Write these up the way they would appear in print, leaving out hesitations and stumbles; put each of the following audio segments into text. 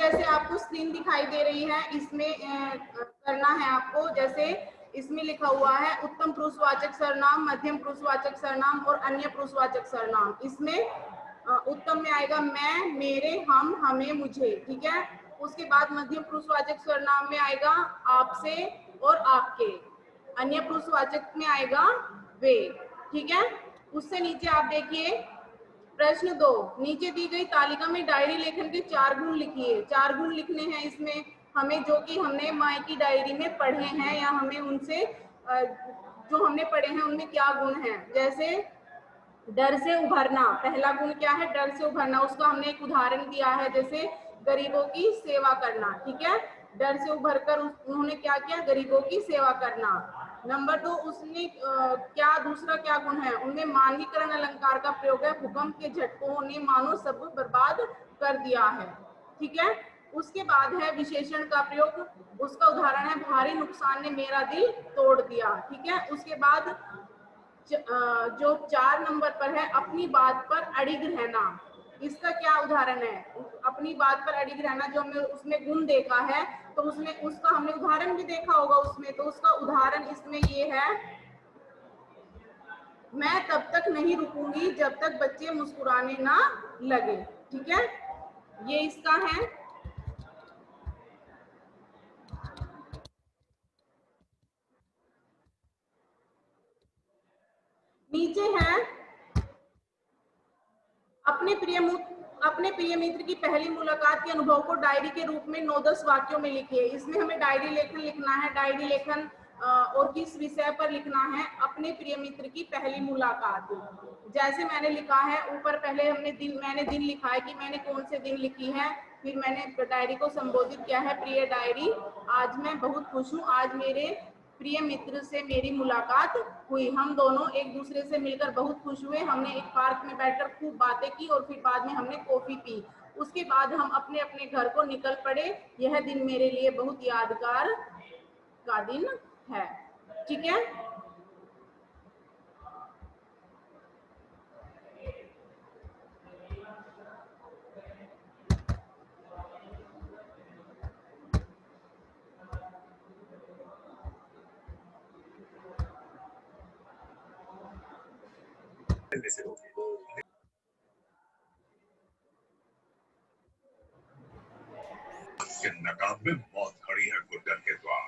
जैसे आपको स्क्रीन दिखाई दे रही है, इसमें करना है आपको। जैसे इसमें लिखा हुआ है उत्तम पुरुषवाचक सर्वनाम, मध्यम पुरुषवाचक सर्वनाम और अन्य पुरुषवाचक सर्वनाम। इसमें उत्तम में आएगा मैं, मेरे, हम, हमें, मुझे, ठीक है। उसके बाद मध्यम पुरुषवाचक सर्वनाम में आएगा आपसे और आपके। अन्य पुरुषवाचक में आएगा वे, ठीक है। उससे नीचे आप देखिए प्रश्न 2, नीचे दी गई तालिका में डायरी लेखन के 4 गुण लिखिए। 4 गुण लिखने हैं इसमें हमें, जो कि हमने माई की डायरी में पढ़े हैं, या हमें उनसे जो हमने पढ़े हैं उनमें क्या गुण हैं। जैसे डर से उभरना, पहला गुण क्या है? डर से उभरना। उसका हमने एक उदाहरण दिया है, जैसे गरीबों की सेवा करना, ठीक है। डर से उभरकर उन्होंने क्या किया? गरीबों की सेवा करना। नंबर 2, उसने क्या दूसरा क्या गुण है? उनमें मानवीकरण अलंकार का प्रयोग है। भूकंप के झटकों ने मानो सब बर्बाद कर दिया है, ठीक है। उसके बाद है विशेषण का प्रयोग। उसका उदाहरण है भारी नुकसान ने मेरा दिल तोड़ दिया, ठीक है। उसके बाद जो 4 नंबर पर है अपनी बात पर अड़िग रहना, इसका क्या उदाहरण है? अपनी बात पर अड़िग रहना जो हमने उसमें गुण देखा है, तो उसमें उसका हमने उदाहरण भी देखा होगा उसमें। तो उसका उदाहरण इसमें ये है, मैं तब तक नहीं रुकूंगी जब तक बच्चे मुस्कुराने ना लगे, ठीक है। ये इसका है। नीचे है अपने प्रिय मित्र की पहली मुलाकात के अनुभव को डायरी के रूप में 9-10 वाक्यों में लिखिए। इसमें हमें डायरी लेखन लिखना है। डायरी लेखन और किस विषय पर लिखना है? अपने प्रिय मित्र की पहली मुलाकात। जैसे मैंने लिखा है ऊपर, पहले मैंने दिन लिखा है कि मैंने कौन से दिन लिखी है, फिर मैंने डायरी को संबोधित किया है, प्रिय डायरी, आज मैं बहुत खुश हूँ, आज मेरे प्रिय मित्र से मेरी मुलाकात हुई। हम दोनों एक दूसरे से मिलकर बहुत खुश हुए। हमने एक पार्क में बैठकर खूब बातें की और फिर बाद में हमने कॉफी पी। उसके बाद हम अपने अपने घर को निकल पड़े। यह दिन मेरे लिए बहुत यादगार का दिन है, ठीक है। नकाब में मौत खड़ी है गुड्डन के द्वार।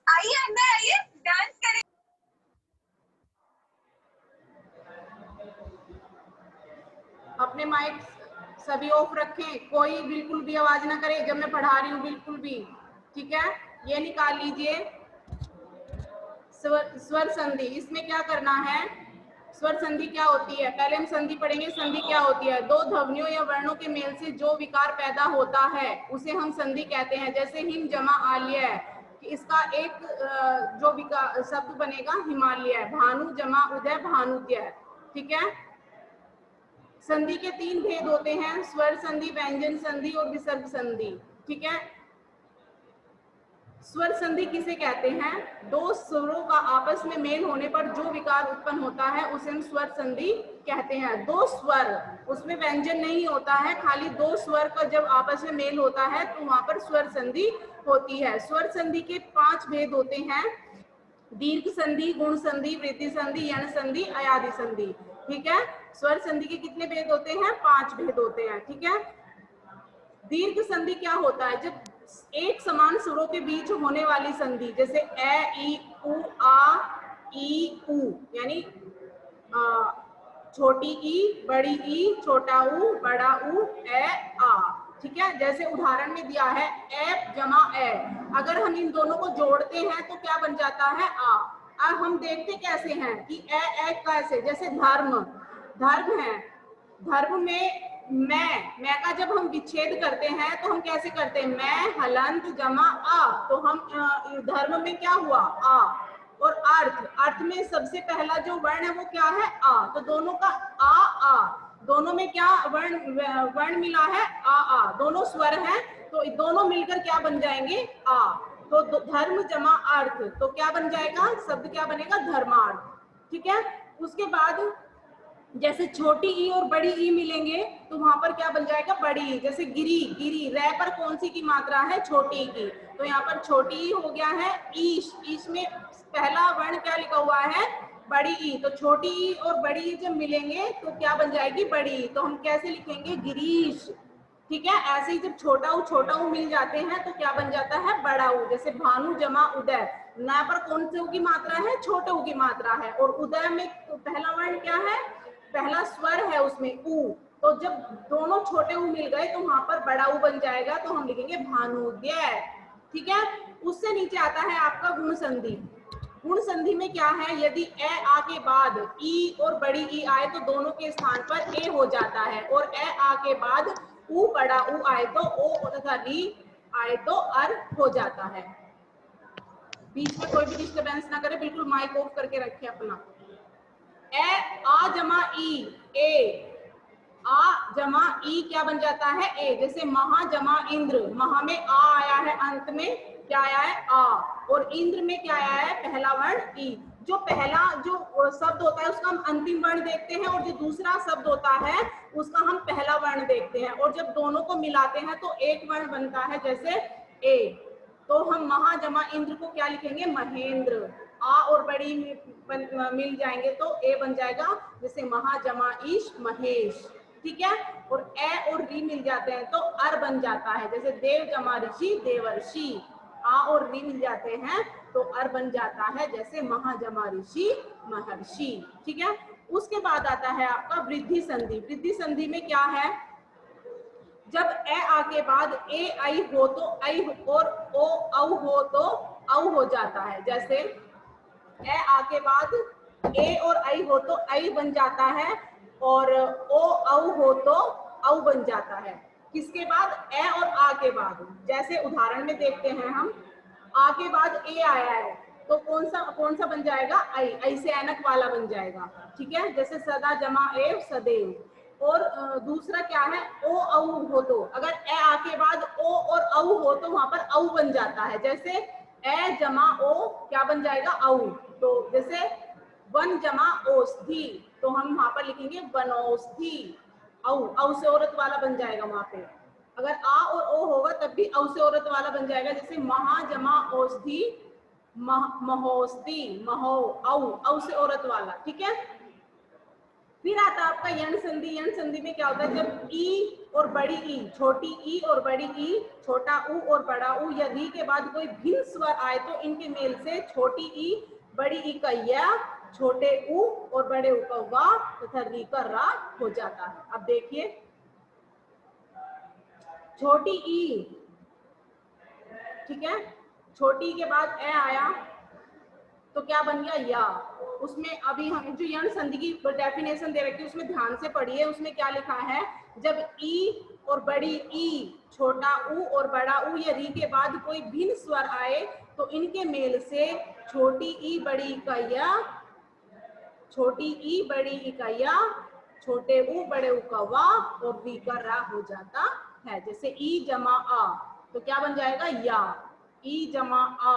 आइए अंदर आइए, डांस करें। अपने माइक सभी ऑफ रखें, कोई बिल्कुल भी आवाज ना करे जब मैं पढ़ा रही हूँ, बिल्कुल भी, ठीक है। ये निकाल लीजिए स्वर संधि। इसमें क्या करना है? स्वर संधि क्या होती है? पहले हम संधि पढ़ेंगे। संधि क्या होती है? दो ध्वनियों या वर्णों के मेल से जो विकार पैदा होता है उसे हम संधि कहते हैं। जैसे हिम जमा आल्य, इसका एक जो विकार शब्द बनेगा हिमालय। भानु जमा उदय, भानुद्य, ठीक है। संधि के 3 भेद होते हैं, स्वर संधि, व्यंजन संधि और विसर्ग संधि, ठीक है। स्वर संधि किसे कहते हैं? दो स्वरों का आपस में मेल होने पर जो विकार उत्पन्न होता है उसे हम स्वर संधि कहते हैं। दो स्वर, उसमें व्यंजन नहीं होता है, खाली दो स्वर का जब आपस में मेल होता है तो वहां पर स्वर संधि होती है। स्वर संधि के 5 भेद होते हैं, दीर्घ संधि, गुण संधि, वृद्धि संधि, यण संधि, अयादि संधि, ठीक है। स्वर संधि के कितने भेद होते हैं? 5 भेद होते हैं, ठीक है। दीर्घ संधि क्या होता है? जब एक समान स्वरों के बीच होने वाली संधि, जैसे ए, ई, उ, आ, ई, उ, यानी छोटी ई, बड़ी ई, छोटा उ, बड़ा उ, ए, आ, ठीक है। जैसे उदाहरण में दिया है ए जमा ए, अगर हम इन दोनों को जोड़ते हैं तो क्या बन जाता है? आ। अब हम देखते कैसे हैं कि ए कैसे, जैसे धर्म है, धर्म में मैं का जब हम विच्छेद करते हैं तो हम कैसे करते हैं? मैं हलंत जमा आ, तो हम धर्म में क्या हुआ? आ। और अर्थ में सबसे पहला जो वर्ण है वो क्या है? आ। तो दोनों का आ, दोनों में क्या वर्ण मिला है? आ, दोनों स्वर हैं, तो दोनों मिलकर क्या बन जाएंगे? आ। तो धर्म जमा अर्थ, तो क्या बन जाएगा? शब्द क्या बनेगा? धर्मार्थ, ठीक है। उसके बाद जैसे छोटी ई और बड़ी ई मिलेंगे तो वहां पर क्या बन जाएगा, बड़ी ई। जैसे गिरी, गिरी रै पर कौन सी की मात्रा है, छोटी ई की, तो यहाँ पर छोटी ई हो गया है। ईश, ईश में पहला वर्ण क्या लिखा हुआ है, बड़ी ई। तो छोटी ई और बड़ी ई जब मिलेंगे तो क्या बन जाएगी, बड़ी ई। तो हम कैसे लिखेंगे, गिरीश। ठीक है, ऐसे ही जब छोटा ऊ मिल जाते हैं तो क्या बन जाता है, बड़ा ऊ। जैसे भानु जमा उदय, न पर कौन से ऊ की मात्रा है, छोटे ऊ की मात्रा है, और उदय में तो पहला वर्ण क्या है, पहला स्वर है उसमें ऊ। तो जब दोनों छोटे ऊ मिल गए तो वहां पर बड़ा ऊ बन जाएगा, तो हम लिखेंगे भानुद्य। ठीक है, उससे नीचे आता है आपका गुण संधि। गुण संधि में क्या है, यदि ए आ के बाद ई और बड़ी ई आए तो दोनों के स्थान पर ए हो जाता है, और ए आ के बाद ऊ बड़ा ऊ आए तो ओ तथा री आए तो अर हो जाता है। बीच में कोई भी डिस्टरबेंस ना करे, बिल्कुल माइक ऑफ करके रखे अपना। ए आ जमा ई, ए आ जमा ई क्या बन जाता है, ए। जैसे महा जमा इंद्र, महा में आ आया है, अंत में क्या आया है, आ, और इंद्र में क्या आया है, पहला वर्ण ई। जो पहला जो शब्द होता है उसका हम अंतिम वर्ण देखते हैं, और जो दूसरा शब्द होता है उसका हम पहला वर्ण देखते हैं, और जब दोनों को मिलाते हैं तो एक वर्ण बनता है, जैसे ए। तो हम महा जमा इंद्र को क्या लिखेंगे, महेंद्र। आ और बड़ी मिल जाएंगे तो ए बन जाएगा, जैसे महा जमा ईश, महेश। ठीक है, और ए और री मिल जाते हैं तो अर बन जाता है, जैसे देव जमा ऋषि, देवर्षि। आ और री मिल जाते हैं तो अर बन जाता है, जैसे महा जमा ऋषि, महर्षि। ठीक है, उसके बाद आता है आपका वृद्धि संधि। वृद्धि संधि में क्या है, जब ए आ के बाद ए आई हो तो आई, और ओ औ हो तो औ हो जाता है। जैसे ए आ के बाद ए और आई हो तो आई बन जाता है, और ओ औ हो तो औ बन जाता है। किसके बाद, ए और आ के बाद। जैसे उदाहरण में देखते हैं हम, आ के बाद ए आया है तो कौन सा बन जाएगा, आई। आई से ऐनक वाला बन जाएगा। ठीक है, जैसे सदा जमा एव, सदैव। और दूसरा क्या है, ओ औ हो तो, अगर ए आ के बाद ओ और औ हो तो वहां पर औ बन जाता है। जैसे ए जमा ओ क्या बन जाएगा, औ। तो जैसे वन जमा औषधि, तो हम वहां पर लिखेंगे वनौषधि। औ से औरत वाला बन जाएगा वहां पे। अगर आ और ओ होगा तब भी औ से औरत वाला बन जाएगा। जैसे महा जमा औषधि, महोषधि, महो, औ से औरत वाला। ठीक है, फिर आता है आपका यण संधि। यण संधि में क्या होता है, जब ई और बड़ी ई, छोटी ई और बड़ी ई, छोटा ऊ और बड़ा ऊ या री के बाद कोई भिन्न स्वर आए तो इनके मेल से छोटी ई बड़ी ई का या, छोटे ऊ और बड़े ऊ का वा तथा री का रा हो जाता है। अब देखिए, छोटी ई, ठीक है, छोटी के बाद ए आया तो क्या बन गया, या। उसमें अभी हम जो यण संधि की डेफिनेशन दे रखी है उसमें ध्यान से पढ़िए। उसमें क्या लिखा है, जब ई और बड़ी ई, छोटा ऊ और बड़ा ऊ या री के बाद कोई भिन्न स्वर आए तो इनके मेल से छोटी ई बड़ी ई का या, छोटी ई बड़ी ई का या, छोटे ऊ बड़े ऊ का वा और री का रा हो जाता है। जैसे ई जमा आ तो क्या बन जाएगा, या। ई जमा आ,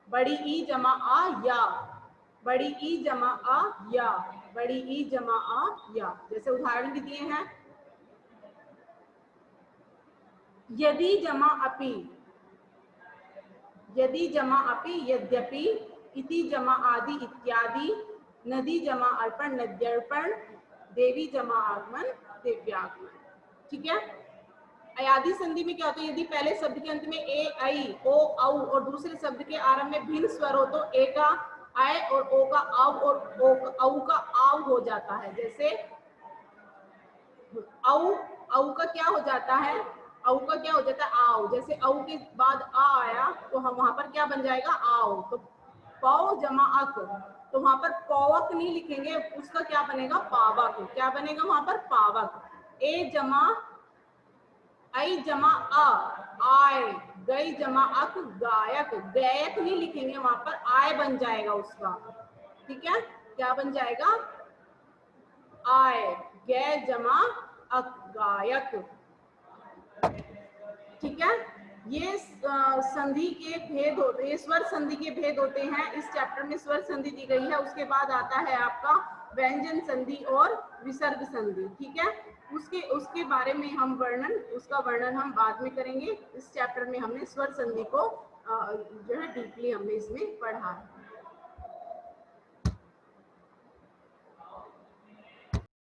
बड़ी ई जमा आ या, बड़ी ई जमा आ या, बड़ी ई जमा आ या। जैसे उदाहरण भी दिए हैं, यदि जमा अपि, यदि जमा अपि, यद्यपि, इति जमा आदि इत्यादि, नदी जमा अर्पण, नद्यर्पण, देवी जमा आगमन, दिव्यागमन। ठीक है, अयादि संधि में क्या होता है, यदि पहले शब्द के अंत में ए, आई, ओ, औ और दूसरे शब्द के आरंभ में भिन्न स्वर हो तो ए का आय और ओ का आव और औ का आव हो जाता है। जैसे औ का क्या हो जाता है, औ का क्या हो जाता है, आव। जैसे औ के बाद आ आया तो हम वहां पर क्या बन जाएगा, आव। तो पौ जमा अक, तो वहां पर पौवक नहीं लिखेंगे, उसका क्या बनेगा, पावक। क्या बनेगा वहां पर, पावक। ए जमा आई जमा अ, आय। गई जमा अक, गायक। गायक नहीं लिखेंगे वहां पर, आय बन जाएगा उसका। ठीक है, क्या बन जाएगा, आय। गै जमा अक, गायक। ठीक है, ये संधि के भेद होते हैं, स्वर संधि के भेद होते हैं। इस चैप्टर में स्वर संधि दी गई है। उसके बाद आता है आपका व्यंजन संधि और विसर्ग संधि। ठीक है, उसके बारे में हम उसका वर्णन हम बाद में करेंगे। इस चैप्टर में हमने स्वर संधि को जो है डीपली हमने इसमें पढ़ा है।